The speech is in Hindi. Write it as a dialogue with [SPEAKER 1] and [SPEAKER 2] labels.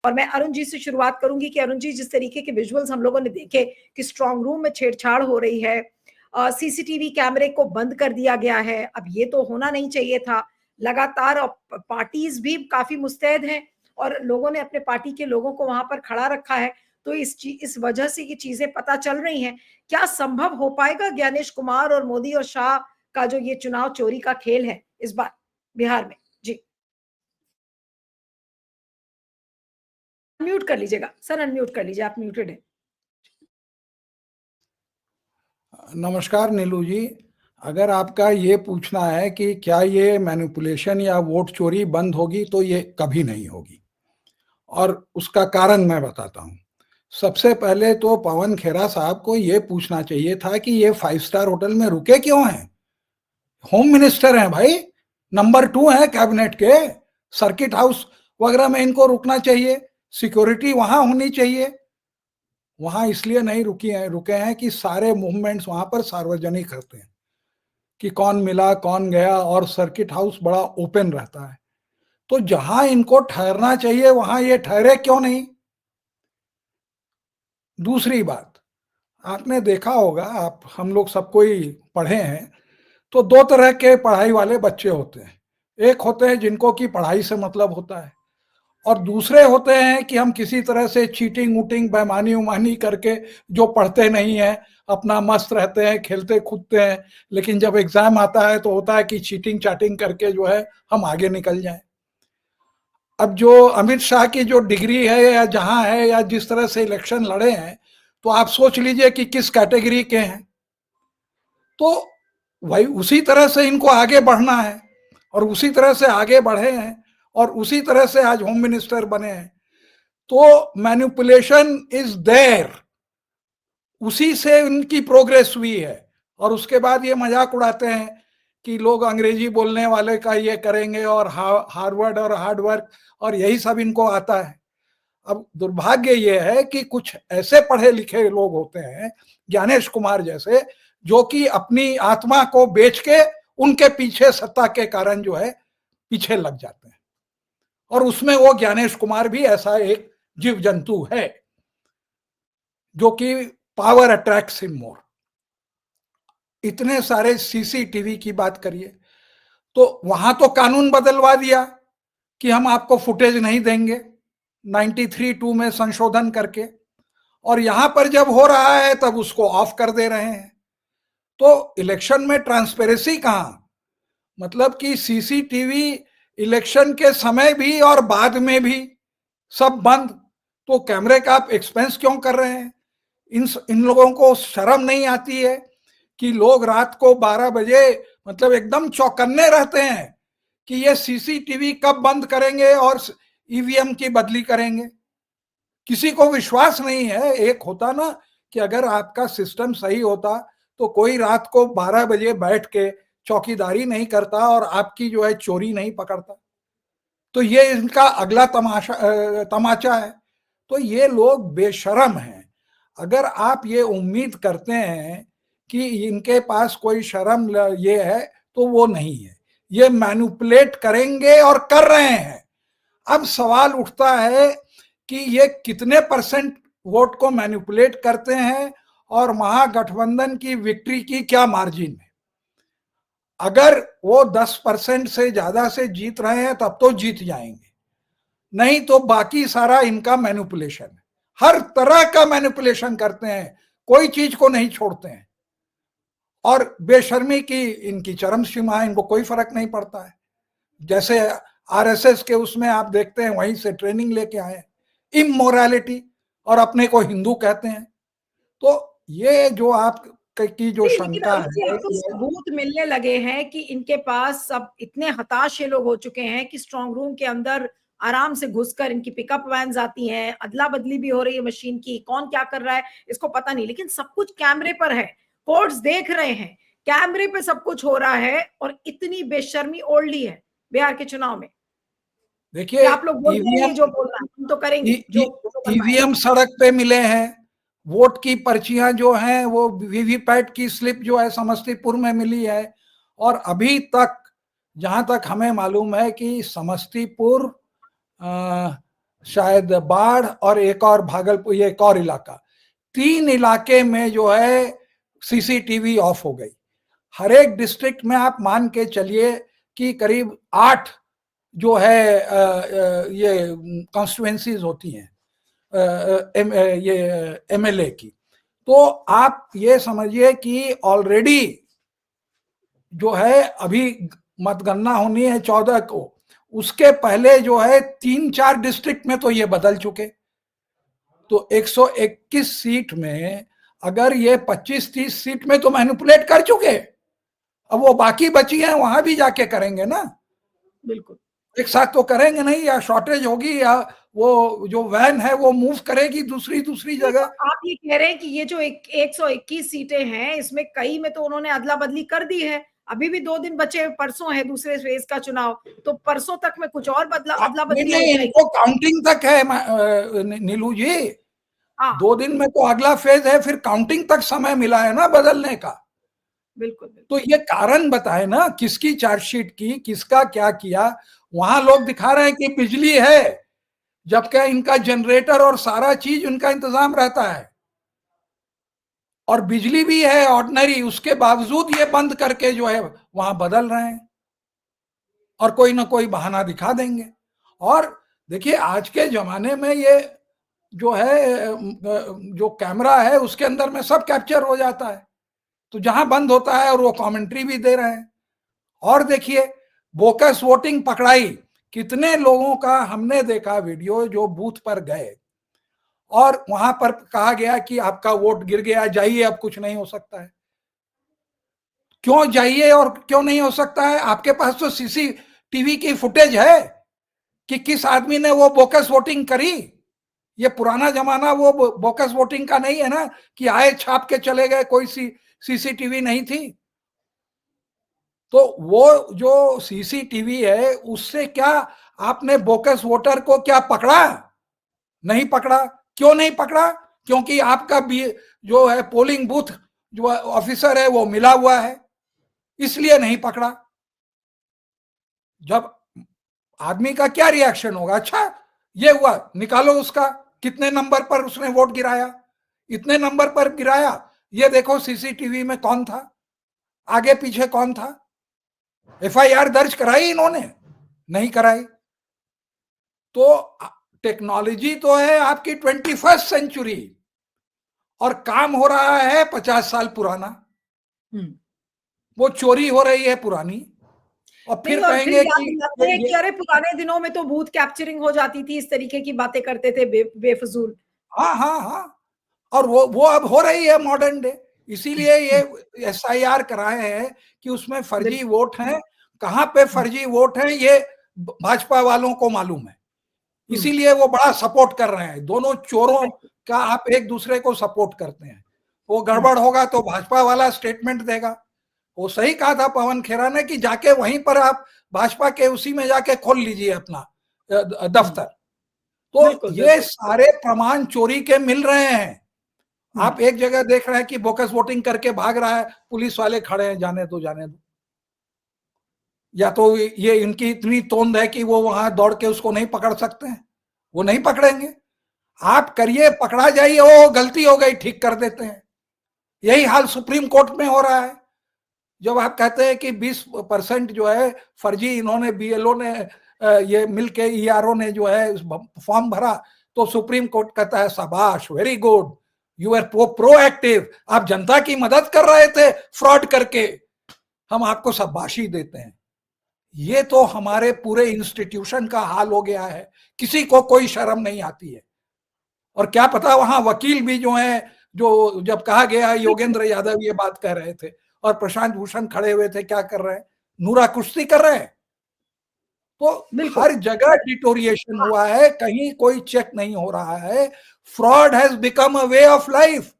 [SPEAKER 1] और मैं अरुण जी से शुरुआत करूंगी कि अरुण जी, जिस तरीके के विजुअल्स हम लोगों ने देखे कि स्ट्रांग रूम में छेड़छाड़ हो रही है, सीसीटीवी कैमरे को बंद कर दिया गया है, अब ये तो होना नहीं चाहिए था। लगातार पार्टीज भी काफी मुस्तैद हैं और लोगों ने अपने पार्टी के लोगों को वहां पर खड़ा रखा है, तो इस वजह से ये चीजें पता चल रही हैं। क्या संभव हो पाएगा ज्ञानेश कुमार और मोदी और शाह का जो ये चुनाव चोरी का खेल है इस बार बिहार में? जी, म्यूट कर लीजिएगा सर, अनम्यूट कर लीजिए, आप म्यूटेड है।
[SPEAKER 2] नमस्कार नीलू जी, अगर आपका ये पूछना है कि क्या ये मैनिपुलेशन या वोट चोरी बंद होगी, तो ये कभी नहीं होगी। और उसका कारण मैं बताता हूँ। सबसे पहले तो पवन खेरा साहब को ये पूछना चाहिए था कि ये 5 स्टार होटल में रुके क्यों हैं। होम मिनिस्टर हैं भाई, नंबर 2 है कैबिनेट के। सर्किट हाउस वगैरह में इनको रुकना चाहिए, सिक्योरिटी वहां होनी चाहिए। वहां इसलिए नहीं रुके हैं कि सारे मूवमेंट्स वहां पर सार्वजनिक होते हैं कि कौन मिला कौन गया, और सर्किट हाउस बड़ा ओपन रहता है। तो जहां इनको ठहरना चाहिए वहां ये ठहरे क्यों नहीं। दूसरी बात, आपने देखा होगा, आप हम लोग सब कोई पढ़े हैं, तो दो तरह के पढ़ाई वाले बच्चे होते हैं। एक होते हैं जिनको कि पढ़ाई से मतलब होता है, और दूसरे होते हैं कि हम किसी तरह से चीटिंग वूटिंग बेमानी उमानी करके जो पढ़ते नहीं है, अपना मस्त रहते हैं, खेलते कूदते हैं, लेकिन जब एग्जाम आता है तो होता है कि चीटिंग चाटिंग करके जो है हम आगे निकल जाएं। अब जो अमित शाह की जो डिग्री है या जहां है या जिस तरह से इलेक्शन लड़े हैं, तो आप सोच लीजिए कि किस कैटेगरी के हैं। तो वही उसी तरह से इनको आगे बढ़ना है, और उसी तरह से आगे बढ़े हैं, और उसी तरह से आज होम मिनिस्टर बने हैं। तो मैनिपुलेशन इज देयर, उसी से उनकी प्रोग्रेस हुई है। और उसके बाद ये मजाक उड़ाते हैं कि लोग अंग्रेजी बोलने वाले का ये करेंगे, और हार्वर्ड और हार्ड वर्क और यही सब इनको आता है। अब दुर्भाग्य ये है कि कुछ ऐसे पढ़े लिखे लोग होते हैं, ज्ञानेश कुमार जैसे, जो कि अपनी आत्मा को बेच के उनके पीछे सत्ता के कारण जो है पीछे लग जाते हैं। और उसमें वो ज्ञानेश कुमार भी ऐसा एक जीव जंतु है जो कि पावर अट्रैक्ट्स हिम मोर। इतने सारे सीसीटीवी की बात करिए, तो वहां तो कानून बदलवा दिया कि हम आपको फुटेज नहीं देंगे 93(2) में संशोधन करके, और यहां पर जब हो रहा है तब उसको ऑफ कर दे रहे हैं। तो इलेक्शन में ट्रांसपेरेंसी कहां। मतलब कि सीसीटीवी इलेक्शन के समय भी और बाद में भी सब बंद। तो कैमरे का आप एक्सपेंस क्यों कर रहे हैं। इन लोगों को शर्म नहीं आती है कि लोग रात को 12 बजे मतलब एकदम चौकन्ने रहते हैं कि ये सीसीटीवी कब बंद करेंगे और ईवीएम की बदली करेंगे। किसी को विश्वास नहीं है। एक होता ना कि अगर आपका सिस्टम सही होता तो कोई रात को 12 बजे बैठ के चौकीदारी नहीं करता और आपकी जो है चोरी नहीं पकड़ता। तो ये इनका अगला तमाचा है। तो ये लोग बेशरम हैं। अगर आप ये उम्मीद करते हैं कि इनके पास कोई शर्म ये है, तो वो नहीं है। ये मैनिपुलेट करेंगे और कर रहे हैं। अब सवाल उठता है कि ये कितने परसेंट वोट को मैनिपुलेट करते हैं और महागठबंधन की विक्ट्री की क्या मार्जिन है। अगर वो 10% से ज्यादा से जीत रहे हैं तब तो जीत जाएंगे, नहीं तो बाकी सारा इनका मैनिपुलेशन है। हर तरह का मैनिपुलेशन करते हैं, कोई चीज को नहीं छोड़ते हैं। और बेशर्मी की इनकी चरम सीमा है, इनको कोई फर्क नहीं पड़ता है। जैसे आरएसएस के उसमें आप देखते हैं, वहीं से ट्रेनिंग लेके आए, इमोरालिटी, और अपने को हिंदू कहते हैं। तो ये जो आप की जो शंका है,
[SPEAKER 1] अब तो सबूत मिलने लगे हैं कि इनके पास सब इतने हताश लोग हो चुके हैं कि स्ट्रांग रूम के अंदर आराम से घुसकर इनकी पिकअप वैन्स आती हैं, अदला बदली भी हो रही है मशीन की, कौन क्या कर रहा है इसको पता नहीं, लेकिन सब कुछ कैमरे पर है, कोर्ट्स देख रहे हैं, कैमरे पे सब कुछ हो रहा है। और इतनी बेशर्मी ओढ़ ली है बिहार के चुनाव में।
[SPEAKER 2] देखिए,
[SPEAKER 1] आप लोग बोलते रहिए जो बोलना है, हम तो करेंगे जो
[SPEAKER 2] ईवीएम सड़क पे मिले हैं, वोट की पर्चियां जो हैं वो वीवीपैट की स्लिप जो है समस्तीपुर में मिली है। और अभी तक जहां तक हमें मालूम है कि समस्तीपुर शायद बाढ़ और एक और भागलपुर, ये एक और इलाका, 3 इलाके में जो है सीसीटीवी ऑफ हो गई। हर एक डिस्ट्रिक्ट में आप मान के चलिए कि करीब 8 जो है ये कॉन्स्टिट्यूएंसीज होती हैं ये एमएलए की। तो आप ये समझिए कि ऑलरेडी जो है अभी मतगणना होनी है 14 को, उसके पहले जो है 3-4 डिस्ट्रिक्ट में तो ये बदल चुके। तो 121 सीट में अगर ये 25-30 सीट में तो मैनिपुलेट कर चुके, अब वो बाकी बची हैं वहां भी जाके करेंगे ना।
[SPEAKER 1] बिल्कुल
[SPEAKER 2] एक साथ तो करेंगे नहीं, या शॉर्टेज होगी या वो जो वैन है वो मूव करेगी दूसरी जगह।
[SPEAKER 1] आप ये कह रहे हैं कि ये जो 121 सीटें हैं, इसमें कई में तो उन्होंने अदला बदली कर दी है। अभी भी 2 दिन बचे, परसों है दूसरे फेज का चुनाव, तो परसों तक में कुछ और अदला बदली हो जाएगी।
[SPEAKER 2] इनको काउंटिंग तक है नीलू जी, 2 दिन में तो अगला फेज है, फिर काउंटिंग तक समय मिला है ना बदलने का।
[SPEAKER 1] बिल्कुल
[SPEAKER 2] तो ये कारण बताए ना, किसकी चार्जशीट की, किसका क्या किया। वहां लोग दिखा रहे हैं कि बिजली है, जबकि इनका जनरेटर और सारा चीज उनका इंतजाम रहता है, और बिजली भी है ऑर्डिनरी, उसके बावजूद ये बंद करके जो है वहां बदल रहे हैं और कोई ना कोई बहाना दिखा देंगे। और देखिए आज के जमाने में ये जो है जो कैमरा है उसके अंदर में सब कैप्चर हो जाता है, तो जहां बंद होता है और वो कमेंट्री भी दे रहे हैं। और देखिए बोकस वोटिंग पकड़ाई, कितने लोगों का हमने देखा वीडियो जो बूथ पर गए और वहां पर कहा गया कि आपका वोट गिर गया, जाइए अब कुछ नहीं हो सकता है। क्यों जाइए और क्यों नहीं हो सकता है? आपके पास तो सीसीटीवी की फुटेज है कि किस आदमी ने वो बोकस वोटिंग करी। ये पुराना जमाना वो बोकस वोटिंग का नहीं है ना कि आए छाप के चले गए, कोई सीसीटीवी नहीं थी। तो वो जो सीसीटीवी है उससे क्या आपने बोकस वोटर को क्या पकड़ा? नहीं पकड़ा। क्यों नहीं पकड़ा? क्योंकि आपका भी जो है पोलिंग बूथ जो ऑफिसर है वो मिला हुआ है, इसलिए नहीं पकड़ा। जब आदमी का क्या रिएक्शन होगा, अच्छा ये हुआ, निकालो उसका, कितने नंबर पर उसने वोट गिराया, इतने नंबर पर गिराया, ये देखो सीसीटीवी में कौन था, आगे पीछे कौन था। एफआईआर दर्ज कराई इन्होंने? नहीं कराई। तो टेक्नोलॉजी तो है आपकी 21st सेंचुरी और काम हो रहा है 50 साल पुराना। वो चोरी हो रही है पुरानी, और फिर कहेंगे
[SPEAKER 1] याद दिलाते हैं कि अरे पुराने दिनों में तो बूथ कैप्चरिंग हो जाती थी, इस तरीके की बातें करते थे बेफजूल।
[SPEAKER 2] हाँ हाँ हाँ, और वो अब हो रही है मॉडर्न डे। इसीलिए ये एसआईआर कराए हैं कि उसमें फर्जी वोट हैं, कहां पे फर्जी वोट हैं ये भाजपा वालों को मालूम है, इसीलिए वो बड़ा सपोर्ट कर रहे हैं। दोनों चोरों का आप एक दूसरे को सपोर्ट करते हैं। वो गड़बड़ होगा तो भाजपा वाला स्टेटमेंट देगा। वो सही कहा था पवन खेरा ने कि जाके वहीं पर आप भाजपा के उसी में जाके खोल लीजिए अपना दफ्तर। तो ये सारे प्रमाण चोरी के मिल रहे हैं। आप एक जगह देख रहे हैं कि बोकस वोटिंग करके भाग रहा है, पुलिस वाले खड़े हैं, जाने दो जाने दो। या तो ये इनकी इतनी तोंद है कि वो वहां दौड़ के उसको नहीं पकड़ सकते हैं, वो नहीं पकड़ेंगे। आप करिए, पकड़ा जाइए, ओ गलती हो गई, ठीक कर देते हैं। यही हाल सुप्रीम कोर्ट में हो रहा है। जब आप कहते हैं कि 20% जो है फर्जी, इन्होंने बीएलओ ने ये मिलके ईआरओ ने जो है फॉर्म भरा, तो सुप्रीम कोर्ट कहता है शाबाश, very good, you are proactive, आप जनता की मदद कर रहे थे फ्रॉड करके, हम आपको शाबाशी देते हैं। ये तो हमारे पूरे इंस्टीट्यूशन का हाल हो गया है, किसी को कोई शर्म नहीं आती है। और क्या पता वहां वकील भी जो है, जो जब कहा गया योगेंद्र यादव ये बात कह रहे थे और प्रशांत भूषण खड़े हुए थे, क्या कर रहे हैं, नूरा कुश्ती कर रहे हैं। तो हर जगह डिटोरिएशन हुआ है, कहीं कोई चेक नहीं हो रहा है। Fraud has become a way of life.